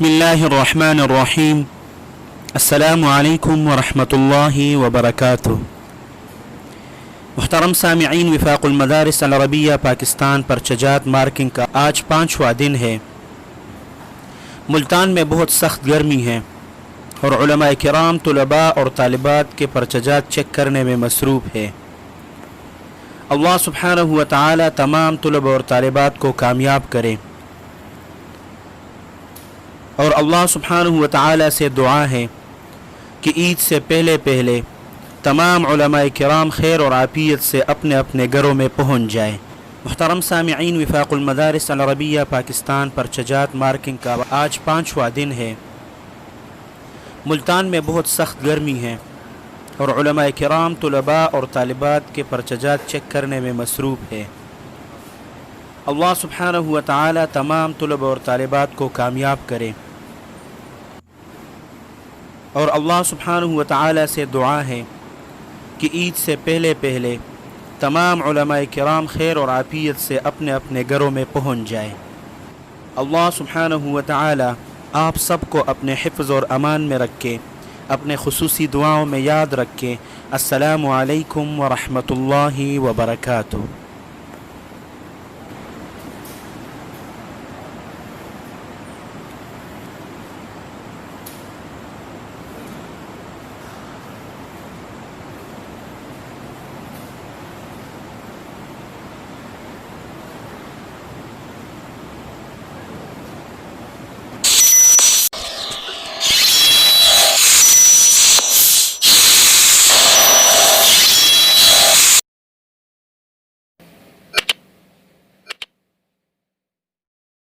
بسم اللہ الرحمن الرحیم السلام علیکم ورحمۃ وبرکاتہ۔ محترم سامعین، وفاق المدارس العربیہ پاکستان پر چجات مارکنگ کا آج 5واں دن ہے۔ ملتان میں بہت سخت گرمی ہے اور علماء کرام طلباء اور طالبات کے پرچجات چیک کرنے میں مصروف ہے۔ اللہ سبحانہ و تعالی تمام طلباء اور طالبات کو کامیاب کرے، اور اللہ سبحانہ و تعالی سے دعا ہے کہ عید سے پہلے تمام علماء کرام خیر اور عافیت سے اپنے اپنے گھروں میں پہنچ جائیں۔ محترم سامعین، وفاق المدارس العربیہ پاکستان پر چجات مارکنگ کا آج 5واں دن ہے۔ ملتان میں بہت سخت گرمی ہے اور علماء کرام طلباء اور طالبات کے پرچجات چیک کرنے میں مصروف ہے۔ اللہ سبحانہ و تعالی تمام طلباء اور طالبات کو کامیاب کرے، اور اللہ سبحانہ و تعالی سے دعا ہے کہ عید سے پہلے تمام علماء کرام خیر اور عافیت سے اپنے اپنے گھروں میں پہنچ جائیں۔ اللہ سبحانہ و تعالی آپ سب کو اپنے حفظ اور امان میں رکھے، اپنے خصوصی دعاؤں میں یاد رکھے۔ السلام علیکم ورحمۃ اللہ وبرکاتہ۔